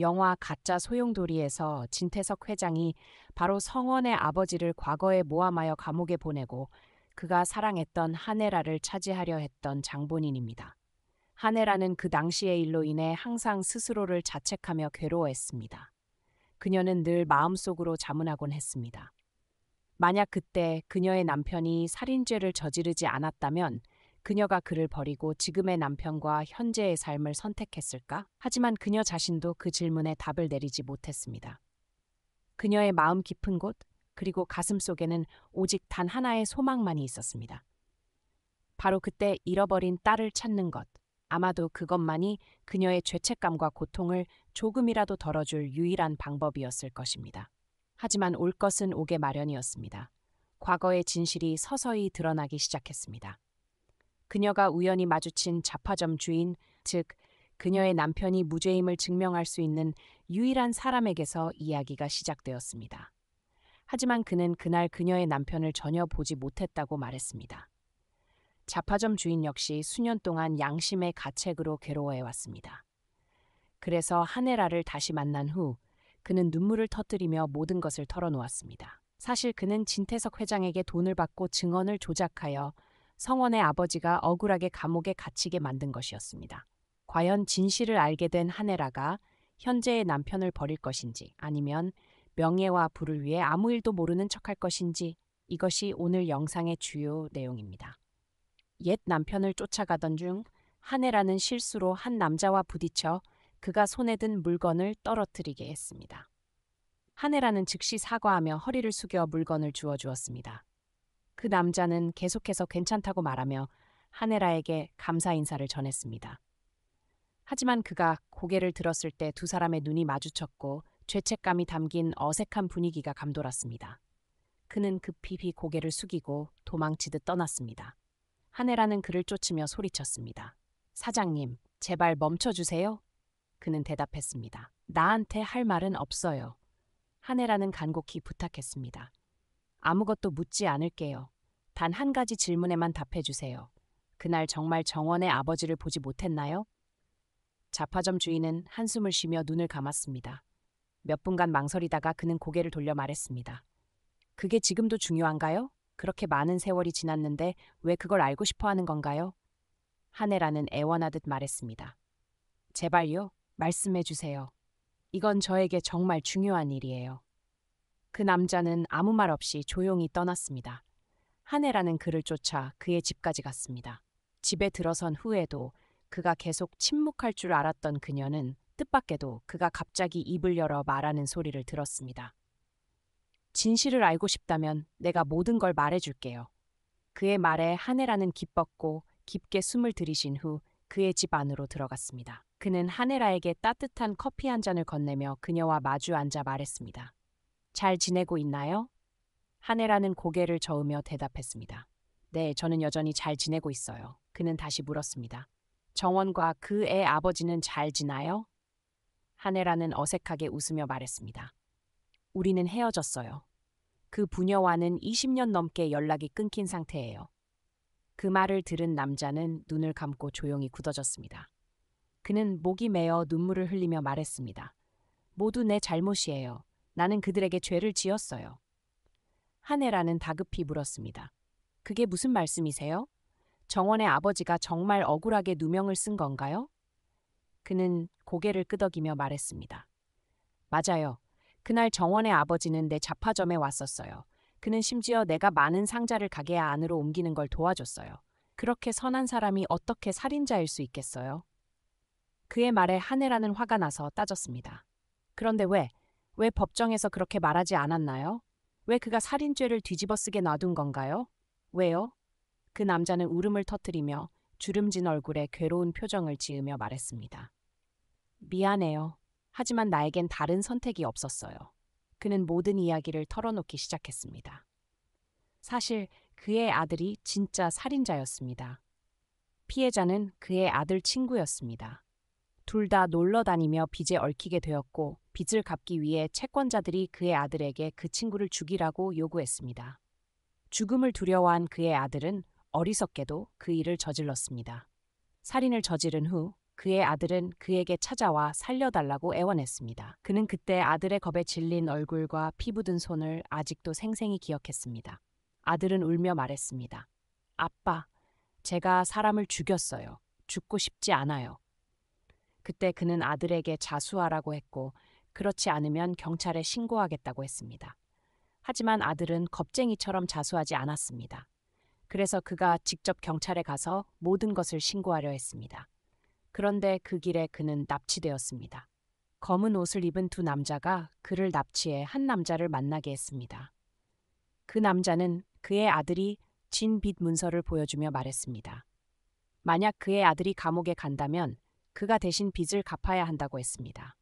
영화 가짜 소용돌이에서 진태석 회장이 바로 성원의 아버지를 과거에 모함하여 감옥에 보내고 그가 사랑했던 하네라를 차지하려 했던 장본인입니다. 하네라는 그 당시의 일로 인해 항상 스스로를 자책하며 괴로워했습니다. 그녀는 늘 마음속으로 자문하곤 했습니다. 만약 그때 그녀의 남편이 살인죄를 저지르지 않았다면 그녀가 그를 버리고 지금의 남편과 현재의 삶을 선택했을까? 하지만 그녀 자신도 그 질문에 답을 내리지 못했습니다. 그녀의 마음 깊은 곳, 그리고 가슴 속에는 오직 단 하나의 소망만이 있었습니다. 바로 그때 잃어버린 딸을 찾는 것. 아마도 그것만이 그녀의 죄책감과 고통을 조금이라도 덜어줄 유일한 방법이었을 것입니다. 하지만 올 것은 오게 마련이었습니다. 과거의 진실이 서서히 드러나기 시작했습니다. 그녀가 우연히 마주친 잡화점 주인, 즉 그녀의 남편이 무죄임을 증명할 수 있는 유일한 사람에게서 이야기가 시작되었습니다. 하지만 그는 그날 그녀의 남편을 전혀 보지 못했다고 말했습니다. 잡화점 주인 역시 수년 동안 양심의 가책으로 괴로워해왔습니다. 그래서 하네라를 다시 만난 후 그는 눈물을 터뜨리며 모든 것을 털어놓았습니다. 사실 그는 진태석 회장에게 돈을 받고 증언을 조작하여 성원의 아버지가 억울하게 감옥에 갇히게 만든 것이었습니다. 과연 진실을 알게 된 하네라가 현재의 남편을 버릴 것인지 아니면 명예와 부를 위해 아무 일도 모르는 척할 것인지 이것이 오늘 영상의 주요 내용입니다. 옛 남편을 쫓아가던 중 하네라는 실수로 한 남자와 부딪혀 그가 손에 든 물건을 떨어뜨리게 했습니다. 하네라는 즉시 사과하며 허리를 숙여 물건을 주었습니다. 그 남자는 계속해서 괜찮다고 말하며 하네라에게 감사 인사를 전했습니다. 하지만 그가 고개를 들었을 때 두 사람의 눈이 마주쳤고 죄책감이 담긴 어색한 분위기가 감돌았습니다. 그는 급히 고개를 숙이고 도망치듯 떠났습니다. 하네라는 그를 쫓으며 소리쳤습니다. 사장님, 제발 멈춰주세요. 그는 대답했습니다. 나한테 할 말은 없어요. 하네라는 간곡히 부탁했습니다. 아무것도 묻지 않을게요. 단 한 가지 질문에만 답해주세요. 그날 정말 정원의 아버지를 보지 못했나요? 잡화점 주인은 한숨을 쉬며 눈을 감았습니다. 몇 분간 망설이다가 그는 고개를 돌려 말했습니다. 그게 지금도 중요한가요? 그렇게 많은 세월이 지났는데 왜 그걸 알고 싶어 하는 건가요? 하네라는 애원하듯 말했습니다. 제발요, 말씀해 주세요. 이건 저에게 정말 중요한 일이에요. 그 남자는 아무 말 없이 조용히 떠났습니다. 하네라는 그를 쫓아 그의 집까지 갔습니다. 집에 들어선 후에도 그가 계속 침묵할 줄 알았던 그녀는 뜻밖에도 그가 갑자기 입을 열어 말하는 소리를 들었습니다. 진실을 알고 싶다면 내가 모든 걸 말해줄게요. 그의 말에 하네라는 기뻤고 깊게 숨을 들이신 후 그의 집 안으로 들어갔습니다. 그는 하네라에게 따뜻한 커피 한 잔을 건네며 그녀와 마주 앉아 말했습니다. 잘 지내고 있나요? 하네라는 고개를 저으며 대답했습니다. 네, 저는 여전히 잘 지내고 있어요. 그는 다시 물었습니다. 정원과 그 애 아버지는 잘 지나요? 하네라는 어색하게 웃으며 말했습니다. 우리는 헤어졌어요. 그 부녀와는 20년 넘게 연락이 끊긴 상태예요. 그 말을 들은 남자는 눈을 감고 조용히 굳어졌습니다. 그는 목이 메어 눈물을 흘리며 말했습니다. 모두 내 잘못이에요. 나는 그들에게 죄를 지었어요. 하네라는 다급히 물었습니다. 그게 무슨 말씀이세요? 정원의 아버지가 정말 억울하게 누명을 쓴 건가요? 그는 고개를 끄덕이며 말했습니다. 맞아요. 그날 정원의 아버지는 내 잡화점에 왔었어요. 그는 심지어 내가 많은 상자를 가게 안으로 옮기는 걸 도와줬어요. 그렇게 선한 사람이 어떻게 살인자일 수 있겠어요? 그의 말에 하네라는 화가 나서 따졌습니다. 그런데 왜 법정에서 그렇게 말하지 않았나요? 왜 그가 살인죄를 뒤집어쓰게 놔둔 건가요? 왜요? 그 남자는 울음을 터뜨리며 주름진 얼굴에 괴로운 표정을 지으며 말했습니다. 미안해요. 하지만 나에겐 다른 선택이 없었어요. 그는 모든 이야기를 털어놓기 시작했습니다. 사실 그의 아들이 진짜 살인자였습니다. 피해자는 그의 아들 친구였습니다. 둘 다 놀러 다니며 빚에 얽히게 되었고 빚을 갚기 위해 채권자들이 그의 아들에게 그 친구를 죽이라고 요구했습니다. 죽음을 두려워한 그의 아들은 어리석게도 그 일을 저질렀습니다. 살인을 저지른 후 그의 아들은 그에게 찾아와 살려달라고 애원했습니다. 그는 그때 아들의 겁에 질린 얼굴과 피 묻은 손을 아직도 생생히 기억했습니다. 아들은 울며 말했습니다. 아빠, 제가 사람을 죽였어요. 죽고 싶지 않아요. 그때 그는 아들에게 자수하라고 했고, 그렇지 않으면 경찰에 신고하겠다고 했습니다. 하지만 아들은 겁쟁이처럼 자수하지 않았습니다. 그래서 그가 직접 경찰에 가서 모든 것을 신고하려 했습니다. 그런데 그 길에 그는 납치되었습니다. 검은 옷을 입은 두 남자가 그를 납치해 한 남자를 만나게 했습니다. 그 남자는 그의 아들이 진 빚 문서를 보여주며 말했습니다. 만약 그의 아들이 감옥에 간다면 그가 대신 빚을 갚아야 한다고 했습니다.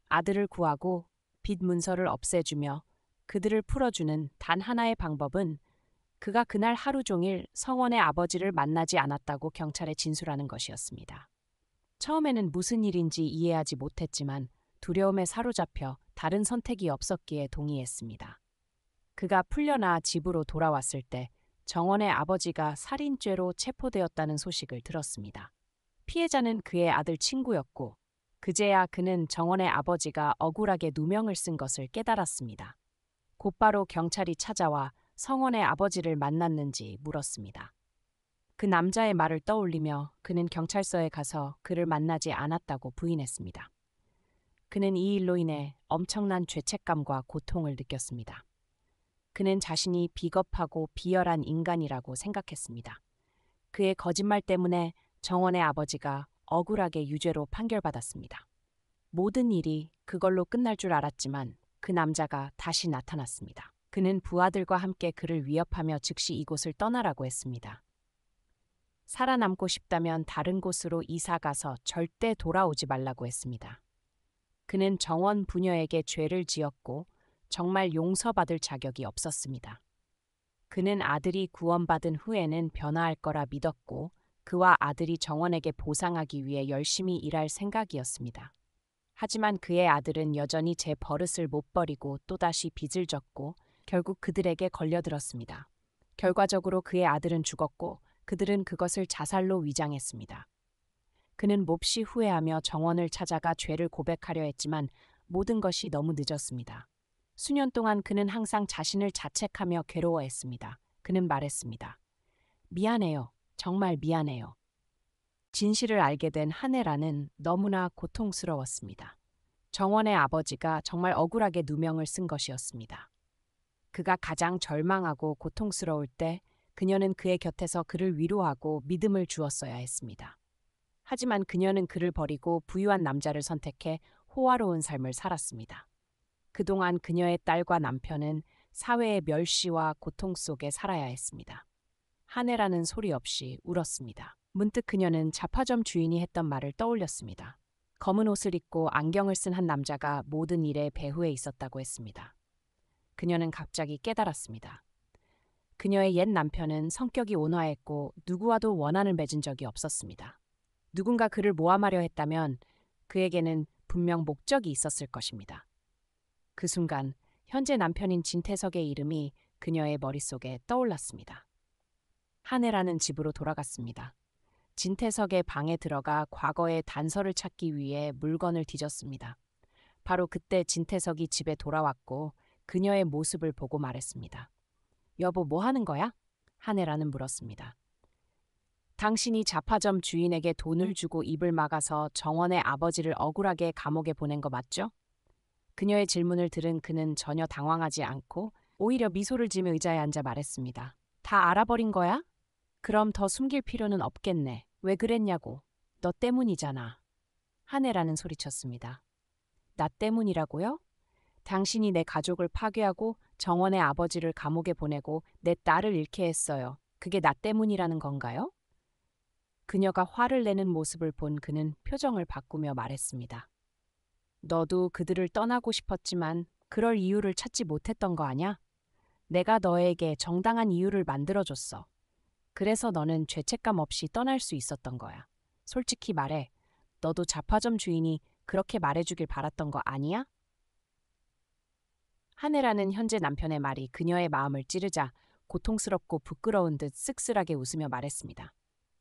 아들을 구하고 빚 문서를 없애주며 그들을 풀어주는 단 하나의 방법은 그가 그날 하루 종일 성원의 아버지를 만나지 않았다고 경찰에 진술하는 것이었습니다. 처음에는 무슨 일인지 이해하지 못했지만 두려움에 사로잡혀 다른 선택이 없었기에 동의했습니다. 그가 풀려나 집으로 돌아왔을 때 정원의 아버지가 살인죄로 체포되었다는 소식을 들었습니다. 피해자는 그의 아들 친구였고 그제야 그는 정원의 아버지가 억울하게 누명을 쓴 것을 깨달았습니다. 곧바로 경찰이 찾아와 성원의 아버지를 만났는지 물었습니다. 그 남자의 말을 떠올리며 그는 경찰서에 가서 그를 만나지 않았다고 부인했습니다. 그는 이 일로 인해 엄청난 죄책감과 고통을 느꼈습니다. 그는 자신이 비겁하고 비열한 인간이라고 생각했습니다. 그의 거짓말 때문에 정원의 아버지가 억울하게 유죄로 판결받았습니다. 모든 일이 그걸로 끝날 줄 알았지만 그 남자가 다시 나타났습니다. 그는 부하들과 함께 그를 위협하며 즉시 이곳을 떠나라고 했습니다. 살아남고 싶다면 다른 곳으로 이사 가서 절대 돌아오지 말라고 했습니다. 그는 정원 부녀에게 죄를 지었고 정말 용서받을 자격이 없었습니다. 그는 아들이 구원받은 후에는 변화할 거라 믿었고 그와 아들이 정원에게 보상하기 위해 열심히 일할 생각이었습니다. 하지만 그의 아들은 여전히 제 버릇을 못 버리고 또다시 빚을 졌고 결국 그들에게 걸려들었습니다. 결과적으로 그의 아들은 죽었고 그들은 그것을 자살로 위장했습니다. 그는 몹시 후회하며 정원을 찾아가 죄를 고백하려 했지만 모든 것이 너무 늦었습니다. 수년 동안 그는 항상 자신을 자책하며 괴로워했습니다. 그는 말했습니다. 미안해요. 정말 미안해요. 진실을 알게 된 하네라는 너무나 고통스러웠습니다. 정원의 아버지가 정말 억울하게 누명을 쓴 것이었습니다. 그가 가장 절망하고 고통스러울 때 그녀는 그의 곁에서 그를 위로하고 믿음을 주었어야 했습니다. 하지만 그녀는 그를 버리고 부유한 남자를 선택해 호화로운 삶을 살았습니다. 그동안 그녀의 딸과 남편은 사회의 멸시와 고통 속에 살아야 했습니다. 하네라는 소리 없이 울었습니다. 문득 그녀는 잡화점 주인이 했던 말을 떠올렸습니다. 검은 옷을 입고 안경을 쓴 한 남자가 모든 일의 배후에 있었다고 했습니다. 그녀는 갑자기 깨달았습니다. 그녀의 옛 남편은 성격이 온화했고 누구와도 원한을 맺은 적이 없었습니다. 누군가 그를 모함하려 했다면 그에게는 분명 목적이 있었을 것입니다. 그 순간 현재 남편인 진태석의 이름이 그녀의 머릿속에 떠올랐습니다. 하네라는 집으로 돌아갔습니다. 진태석의 방에 들어가 과거의 단서를 찾기 위해 물건을 뒤졌습니다. 바로 그때 진태석이 집에 돌아왔고 그녀의 모습을 보고 말했습니다. 여보, 뭐 하는 거야? 하네라는 물었습니다. 당신이 잡화점 주인에게 돈을 주고 입을 막아서 정원의 아버지를 억울하게 감옥에 보낸 거 맞죠? 그녀의 질문을 들은 그는 전혀 당황하지 않고 오히려 미소를 지으며 의자에 앉아 말했습니다. 다 알아버린 거야? 그럼 더 숨길 필요는 없겠네. 왜 그랬냐고. 너 때문이잖아. 하네라는 소리쳤습니다. 나 때문이라고요? 당신이 내 가족을 파괴하고 정원의 아버지를 감옥에 보내고 내 딸을 잃게 했어요. 그게 나 때문이라는 건가요? 그녀가 화를 내는 모습을 본 그는 표정을 바꾸며 말했습니다. 너도 그들을 떠나고 싶었지만 그럴 이유를 찾지 못했던 거 아냐? 내가 너에게 정당한 이유를 만들어줬어. 그래서 너는 죄책감 없이 떠날 수 있었던 거야. 솔직히 말해, 너도 잡화점 주인이 그렇게 말해주길 바랐던 거 아니야? 하네라는 현재 남편의 말이 그녀의 마음을 찌르자 고통스럽고 부끄러운 듯 씁쓸하게 웃으며 말했습니다.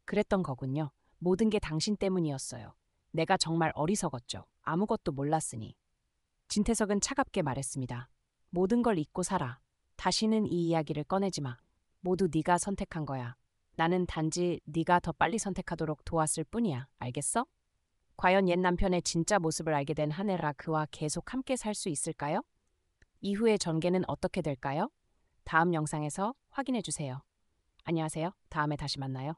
그랬던 거군요. 모든 게 당신 때문이었어요. 내가 정말 어리석었죠. 아무것도 몰랐으니. 진태석은 차갑게 말했습니다. 모든 걸 잊고 살아. 다시는 이 이야기를 꺼내지 마. 모두 네가 선택한 거야. 나는 단지 네가 더 빨리 선택하도록 도왔을 뿐이야. 알겠어? 과연 옛 남편의 진짜 모습을 알게 된 하늘아 그와 계속 함께 살 수 있을까요? 이후의 전개는 어떻게 될까요? 다음 영상에서 확인해 주세요. 안녕하세요. 다음에 다시 만나요.